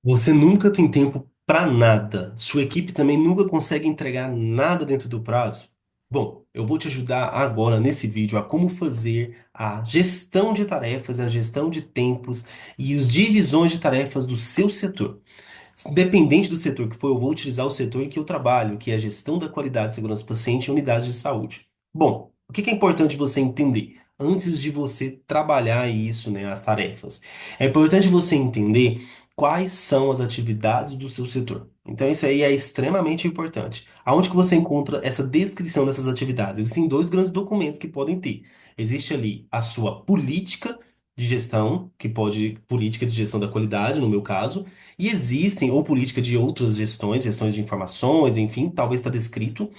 Você nunca tem tempo para nada. Sua equipe também nunca consegue entregar nada dentro do prazo. Bom, eu vou te ajudar agora nesse vídeo a como fazer a gestão de tarefas, a gestão de tempos e os divisões de tarefas do seu setor. Independente do setor que for, eu vou utilizar o setor em que eu trabalho, que é a gestão da qualidade e segurança do paciente em unidades de saúde. Bom, o que é importante você entender antes de você trabalhar isso, né, as tarefas? É importante você entender quais são as atividades do seu setor. Então, isso aí é extremamente importante. Aonde que você encontra essa descrição dessas atividades? Existem dois grandes documentos que podem ter. Existe ali a sua política de gestão, que pode, política de gestão da qualidade, no meu caso, e existem, ou política de outras gestões, gestões de informações, enfim, talvez está descrito,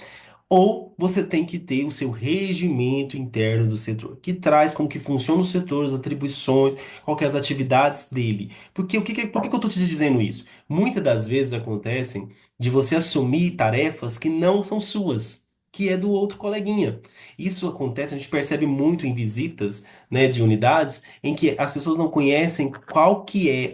ou você tem que ter o seu regimento interno do setor, que traz como que funciona o setor, as atribuições, qual que é as atividades dele. Porque por que que eu estou te dizendo isso? Muitas das vezes acontecem de você assumir tarefas que não são suas. Que é do outro coleguinha. Isso acontece, a gente percebe muito em visitas, né, de unidades, em que as pessoas não conhecem qual que é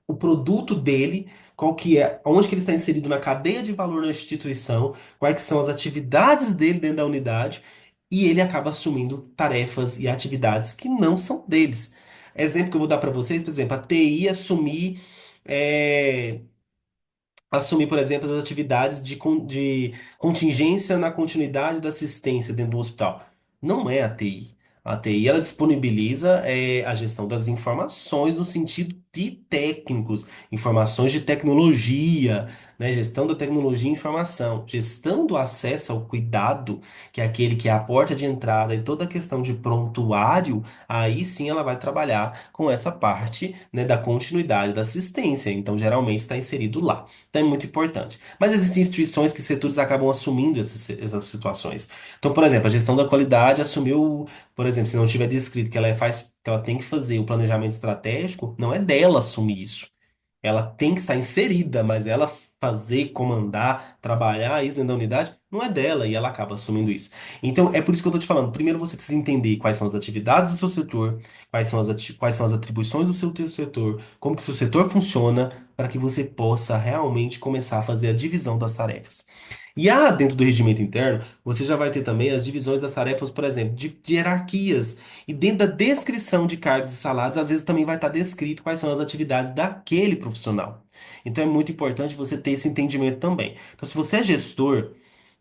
o produto dele, qual que é, onde que ele está inserido na cadeia de valor da instituição, quais que são as atividades dele dentro da unidade, e ele acaba assumindo tarefas e atividades que não são deles. Exemplo que eu vou dar para vocês, por exemplo, a TI é, assumir, por exemplo, as atividades de contingência na continuidade da assistência dentro do hospital. Não é a TI. A TI ela disponibiliza a gestão das informações no sentido de técnicos, informações de tecnologia, né? Gestão da tecnologia e informação, gestão do acesso ao cuidado, que é aquele que é a porta de entrada e toda a questão de prontuário, aí sim ela vai trabalhar com essa parte, né, da continuidade da assistência. Então, geralmente está inserido lá. Então é muito importante. Mas existem instituições que setores acabam assumindo essas situações. Então, por exemplo, a gestão da qualidade assumiu, por exemplo, se não tiver descrito que que ela tem que fazer o planejamento estratégico, não é dela assumir isso. Ela tem que estar inserida, mas ela fazer, comandar, trabalhar isso dentro da unidade, não é dela e ela acaba assumindo isso. Então, é por isso que eu estou te falando. Primeiro você precisa entender quais são as atividades do seu setor, quais são as atribuições do seu setor, como que o seu setor funciona, para que você possa realmente começar a fazer a divisão das tarefas. E dentro do regimento interno, você já vai ter também as divisões das tarefas, por exemplo, de hierarquias. E dentro da descrição de cargos e salários, às vezes também vai estar descrito quais são as atividades daquele profissional. Então é muito importante você ter esse entendimento também. Então, se você é gestor,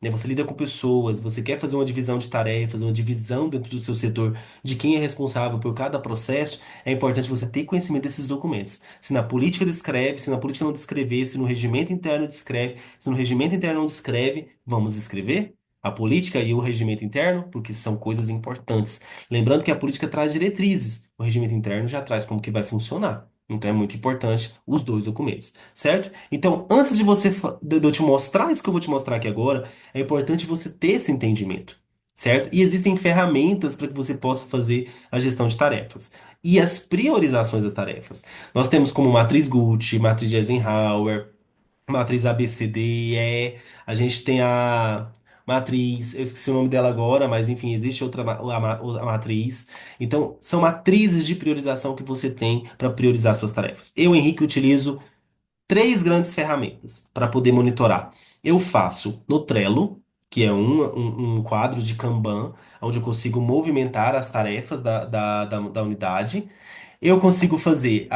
né, você lida com pessoas, você quer fazer uma divisão de tarefas, uma divisão dentro do seu setor de quem é responsável por cada processo, é importante você ter conhecimento desses documentos. Se na política descreve, se na política não descrever, se no regimento interno descreve, se no regimento interno não descreve, vamos escrever? A política e o regimento interno, porque são coisas importantes. Lembrando que a política traz diretrizes, o regimento interno já traz como que vai funcionar. Então é muito importante os dois documentos, certo? Então, antes de de eu te mostrar isso que eu vou te mostrar aqui agora, é importante você ter esse entendimento, certo? E existem ferramentas para que você possa fazer a gestão de tarefas e as priorizações das tarefas. Nós temos como matriz Gucci, matriz de Eisenhower, matriz ABCDE, a gente tem a matriz, eu esqueci o nome dela agora, mas enfim, existe outra a matriz. Então, são matrizes de priorização que você tem para priorizar suas tarefas. Eu, Henrique, utilizo três grandes ferramentas para poder monitorar. Eu faço no Trello, que é um quadro de Kanban, onde eu consigo movimentar as tarefas da unidade. Eu consigo fazer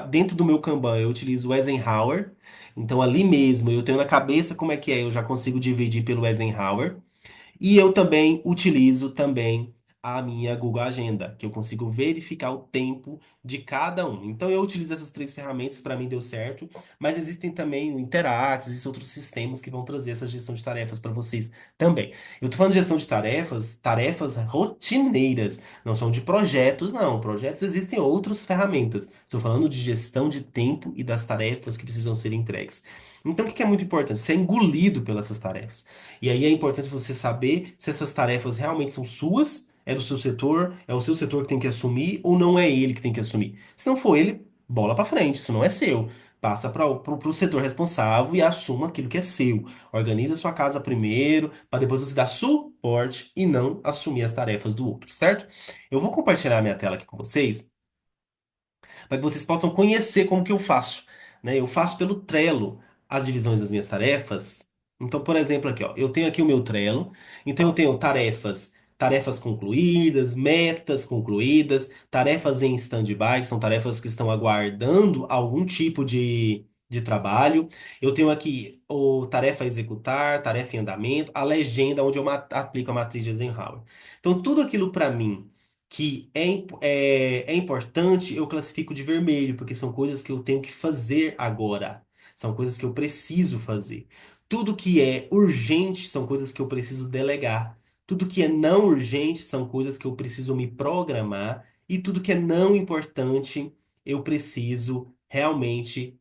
dentro do meu Kanban, eu utilizo o Eisenhower. Então, ali mesmo, eu tenho na cabeça como é que é, eu já consigo dividir pelo Eisenhower. E eu também utilizo também a minha Google Agenda, que eu consigo verificar o tempo de cada um. Então eu utilizo essas três ferramentas, para mim deu certo, mas existem também o Interact, existem outros sistemas que vão trazer essa gestão de tarefas para vocês também. Eu tô falando de gestão de tarefas, tarefas rotineiras, não são de projetos, não. Projetos existem outras ferramentas. Estou falando de gestão de tempo e das tarefas que precisam ser entregues. Então, o que que é muito importante? Ser engolido pelas essas tarefas. E aí é importante você saber se essas tarefas realmente são suas, é do seu setor, é o seu setor que tem que assumir ou não é ele que tem que assumir. Se não for ele, bola pra frente, isso não é seu. Passa para o setor responsável e assuma aquilo que é seu. Organiza a sua casa primeiro, para depois você dar suporte e não assumir as tarefas do outro, certo? Eu vou compartilhar minha tela aqui com vocês para que vocês possam conhecer como que eu faço, né? Eu faço pelo Trello as divisões das minhas tarefas. Então, por exemplo, aqui, ó, eu tenho aqui o meu Trello, então eu tenho tarefas concluídas, metas concluídas, tarefas em stand-by, que são tarefas que estão aguardando algum tipo de trabalho. Eu tenho aqui o tarefa a executar, tarefa em andamento, a legenda, onde eu aplico a matriz de Eisenhower. Então, tudo aquilo para mim que é importante, eu classifico de vermelho, porque são coisas que eu tenho que fazer agora. São coisas que eu preciso fazer. Tudo que é urgente são coisas que eu preciso delegar. Tudo que é não urgente são coisas que eu preciso me programar. E tudo que é não importante, eu preciso realmente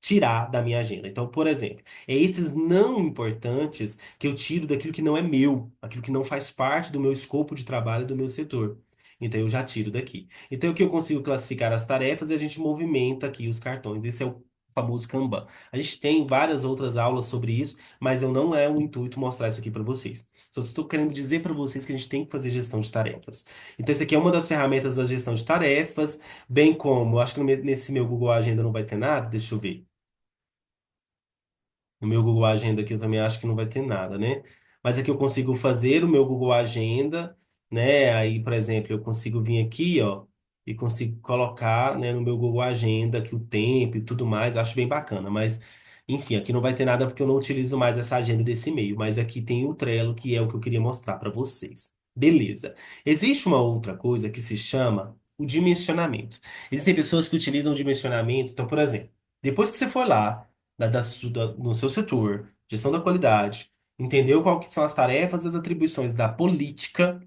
tirar da minha agenda. Então, por exemplo, é esses não importantes que eu tiro daquilo que não é meu, aquilo que não faz parte do meu escopo de trabalho, do meu setor. Então, eu já tiro daqui. Então, o que eu consigo classificar as tarefas e a gente movimenta aqui os cartões. Esse é o famoso Kanban. A gente tem várias outras aulas sobre isso, mas eu não é o intuito mostrar isso aqui para vocês. Só estou querendo dizer para vocês que a gente tem que fazer gestão de tarefas. Então, isso aqui é uma das ferramentas da gestão de tarefas, bem como, acho que nesse meu Google Agenda não vai ter nada, deixa eu ver. No meu Google Agenda aqui eu também acho que não vai ter nada, né? Mas aqui eu consigo fazer o meu Google Agenda, né? Aí, por exemplo, eu consigo vir aqui, ó, e consigo colocar, né, no meu Google Agenda aqui o tempo e tudo mais. Acho bem bacana, mas enfim, aqui não vai ter nada porque eu não utilizo mais essa agenda desse e-mail, mas aqui tem o Trello, que é o que eu queria mostrar para vocês. Beleza. Existe uma outra coisa que se chama o dimensionamento. Existem pessoas que utilizam o dimensionamento, então, por exemplo, depois que você for lá no seu setor, gestão da qualidade, entendeu qual que são as tarefas e as atribuições da política,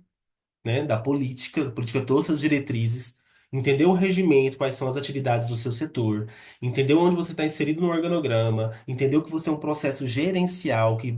né, da política trouxe as diretrizes, entendeu o regimento, quais são as atividades do seu setor, entendeu onde você está inserido no organograma, entendeu que você é um processo gerencial que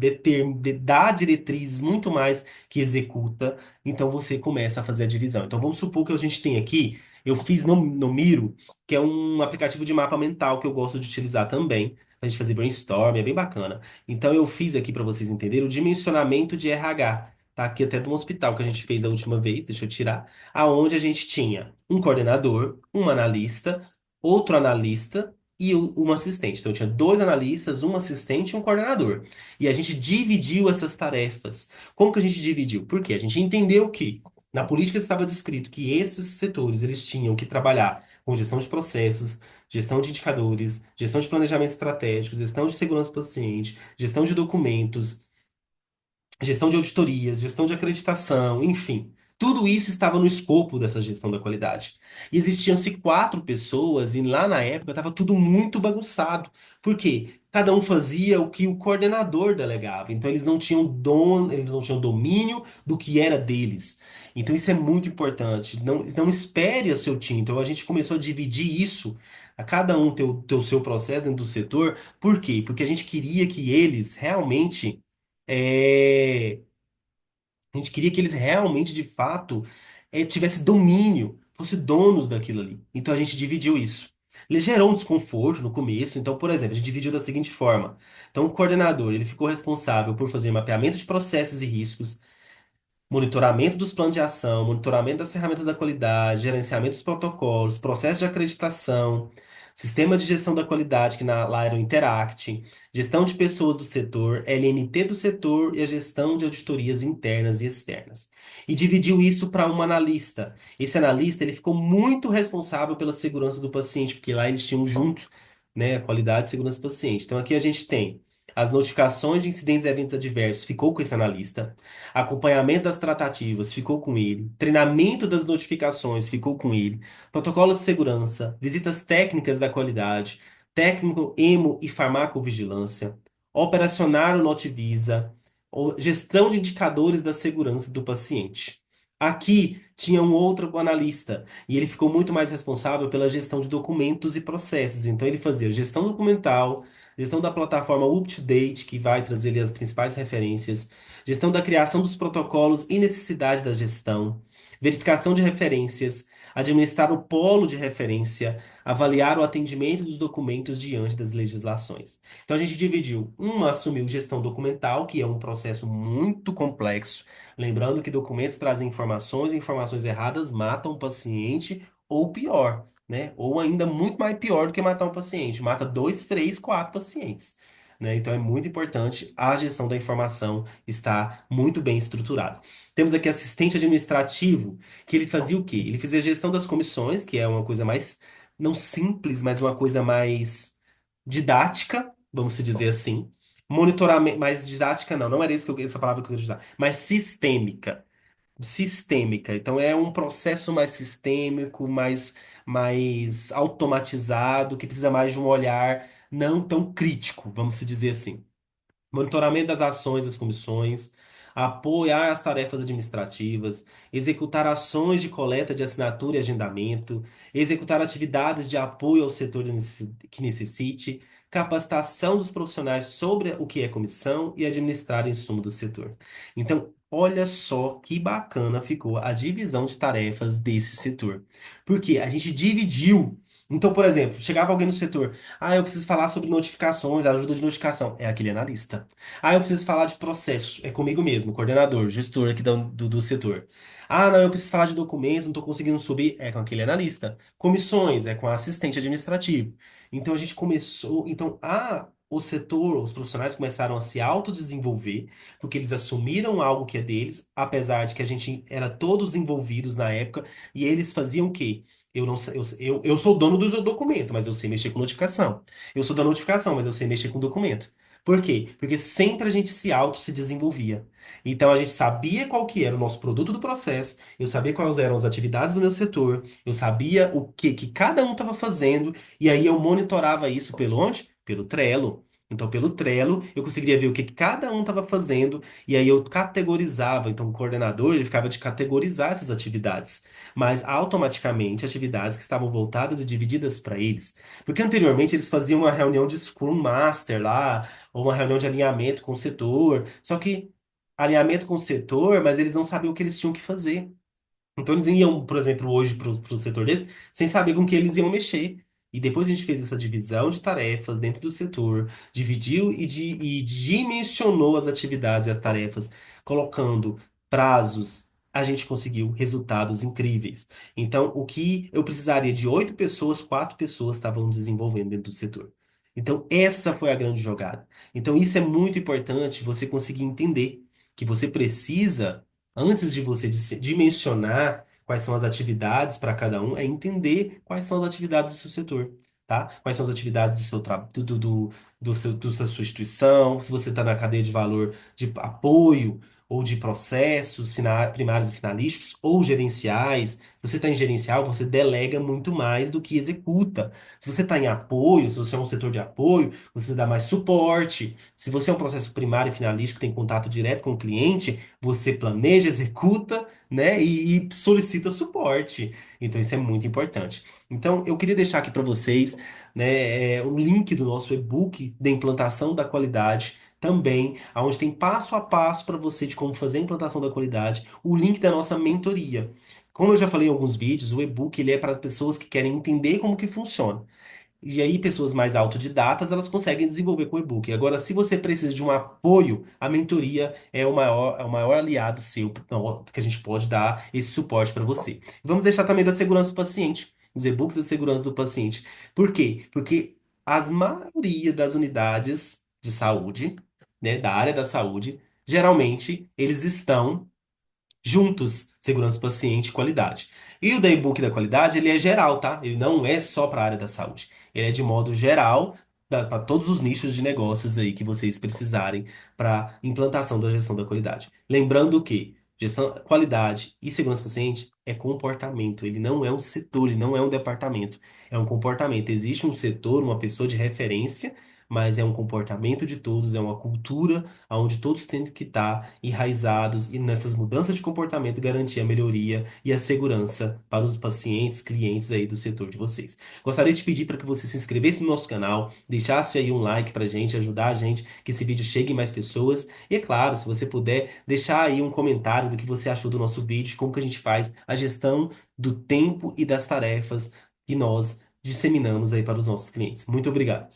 dá diretrizes muito mais que executa, então você começa a fazer a divisão. Então vamos supor que a gente tem aqui, eu fiz no Miro, que é um aplicativo de mapa mental que eu gosto de utilizar também. A gente fazer brainstorm, é bem bacana. Então eu fiz aqui para vocês entenderem o dimensionamento de RH. Tá aqui até do hospital que a gente fez a última vez, deixa eu tirar, aonde a gente tinha um coordenador, um analista, outro analista e um assistente. Então tinha dois analistas, um assistente e um coordenador. E a gente dividiu essas tarefas. Como que a gente dividiu? Porque a gente entendeu que na política estava descrito que esses setores eles tinham que trabalhar com gestão de processos, gestão de indicadores, gestão de planejamento estratégico, gestão de segurança do paciente, gestão de documentos, gestão de auditorias, gestão de acreditação, enfim. Tudo isso estava no escopo dessa gestão da qualidade. E existiam-se quatro pessoas, e lá na época estava tudo muito bagunçado. Por quê? Cada um fazia o que o coordenador delegava. Então eles não tinham domínio do que era deles. Então isso é muito importante. Não espere o seu time. Então a gente começou a dividir isso, a cada um ter o seu processo dentro do setor. Por quê? Porque a gente queria que eles realmente é, a gente queria que eles realmente, de fato, tivessem domínio, fossem donos daquilo ali. Então a gente dividiu isso. Ele gerou um desconforto no começo. Então, por exemplo, a gente dividiu da seguinte forma. Então, o coordenador, ele ficou responsável por fazer mapeamento de processos e riscos, monitoramento dos planos de ação, monitoramento das ferramentas da qualidade, gerenciamento dos protocolos, processo de acreditação, sistema de gestão da qualidade, que lá era o Interact, gestão de pessoas do setor, LNT do setor e a gestão de auditorias internas e externas. E dividiu isso para um analista. Esse analista, ele ficou muito responsável pela segurança do paciente, porque lá eles tinham junto, né, qualidade e segurança do paciente. Então aqui a gente tem as notificações de incidentes e eventos adversos, ficou com esse analista. Acompanhamento das tratativas, ficou com ele. Treinamento das notificações, ficou com ele. Protocolos de segurança, visitas técnicas da qualidade, técnico emo e farmacovigilância, operacionar o Notivisa, gestão de indicadores da segurança do paciente. Aqui tinha um outro analista e ele ficou muito mais responsável pela gestão de documentos e processos. Então ele fazia gestão documental, gestão da plataforma UpToDate, que vai trazer ali as principais referências, gestão da criação dos protocolos e necessidade da gestão, verificação de referências, administrar o polo de referência, avaliar o atendimento dos documentos diante das legislações. Então a gente dividiu. Uma assumiu gestão documental, que é um processo muito complexo, lembrando que documentos trazem informações, e informações erradas matam o paciente ou pior. né? Ou ainda muito mais pior do que matar um paciente, mata dois, três, quatro pacientes, né? Então é muito importante a gestão da informação estar muito bem estruturada. Temos aqui assistente administrativo, que ele fazia o quê? Ele fazia a gestão das comissões, que é uma coisa mais, não simples, mas uma coisa mais didática, vamos se dizer assim. Monitoramento, mais didática não, não era isso que essa palavra que eu queria usar, mas sistêmica. Então é um processo mais sistêmico, mais automatizado, que precisa mais de um olhar não tão crítico, vamos se dizer assim. Monitoramento das ações das comissões, apoiar as tarefas administrativas, executar ações de coleta de assinatura e agendamento, executar atividades de apoio ao setor que necessite, capacitação dos profissionais sobre o que é comissão e administrar insumo do setor. Então, olha só que bacana ficou a divisão de tarefas desse setor. Porque a gente dividiu. Então, por exemplo, chegava alguém no setor. Ah, eu preciso falar sobre notificações, ajuda de notificação. É aquele analista. Ah, eu preciso falar de processo. É comigo mesmo, coordenador, gestor aqui do setor. Ah, não, eu preciso falar de documentos, não estou conseguindo subir. É com aquele analista. Comissões, é com a assistente administrativo. Então a gente começou. Então, o setor, os profissionais começaram a se autodesenvolver, porque eles assumiram algo que é deles, apesar de que a gente era todos envolvidos na época, e eles faziam o quê? Eu não sei, eu sou dono do documento, mas eu sei mexer com notificação. Eu sou da notificação, mas eu sei mexer com documento. Por quê? Porque sempre a gente se desenvolvia. Então a gente sabia qual que era o nosso produto do processo, eu sabia quais eram as atividades do meu setor, eu sabia o que cada um estava fazendo, e aí eu monitorava isso pelo onde? Pelo Trello. Então, pelo Trello, eu conseguiria ver o que cada um estava fazendo, e aí eu categorizava. Então, o coordenador, ele ficava de categorizar essas atividades, mas automaticamente atividades que estavam voltadas e divididas para eles. Porque anteriormente eles faziam uma reunião de Scrum Master lá, ou uma reunião de alinhamento com o setor. Só que alinhamento com o setor, mas eles não sabiam o que eles tinham que fazer. Então eles iam, por exemplo, hoje para o setor desse, sem saber com que eles iam mexer. E depois a gente fez essa divisão de tarefas dentro do setor, dividiu e dimensionou as atividades e as tarefas, colocando prazos, a gente conseguiu resultados incríveis. Então, o que eu precisaria de 8 pessoas, 4 pessoas estavam desenvolvendo dentro do setor. Então, essa foi a grande jogada. Então, isso é muito importante você conseguir entender que você precisa antes de você dimensionar quais são as atividades para cada um, é entender quais são as atividades do seu setor, tá? Quais são as atividades do seu da sua instituição, se você está na cadeia de valor de apoio ou de processos primários e finalísticos ou gerenciais. Se você está em gerencial, você delega muito mais do que executa. Se você está em apoio, se você é um setor de apoio, você dá mais suporte. Se você é um processo primário e finalístico, tem contato direto com o cliente, você planeja, executa, né, e solicita suporte. Então, isso é muito importante. Então, eu queria deixar aqui para vocês, né, o link do nosso e-book de implantação da qualidade. Também, onde tem passo a passo para você de como fazer a implantação da qualidade, o link da nossa mentoria. Como eu já falei em alguns vídeos, o e-book ele é para pessoas que querem entender como que funciona. E aí, pessoas mais autodidatas, elas conseguem desenvolver com o e-book. Agora, se você precisa de um apoio, a mentoria é o maior aliado seu, então, que a gente pode dar esse suporte para você. Vamos deixar também da segurança do paciente, os e-books da segurança do paciente. Por quê? Porque as maioria das unidades de saúde, né, da área da saúde, geralmente eles estão juntos, segurança do paciente e qualidade. E o Daybook da qualidade, ele é geral, tá? Ele não é só para a área da saúde. Ele é de modo geral para todos os nichos de negócios aí que vocês precisarem para implantação da gestão da qualidade. Lembrando que gestão, qualidade e segurança do paciente é comportamento. Ele não é um setor, ele não é um departamento. É um comportamento. Existe um setor, uma pessoa de referência, mas é um comportamento de todos, é uma cultura onde todos têm que estar enraizados e nessas mudanças de comportamento garantir a melhoria e a segurança para os pacientes, clientes aí do setor de vocês. Gostaria de pedir para que você se inscrevesse no nosso canal, deixasse aí um like para a gente, ajudar a gente que esse vídeo chegue em mais pessoas. E é claro, se você puder, deixar aí um comentário do que você achou do nosso vídeo, como que a gente faz a gestão do tempo e das tarefas que nós disseminamos aí para os nossos clientes. Muito obrigado.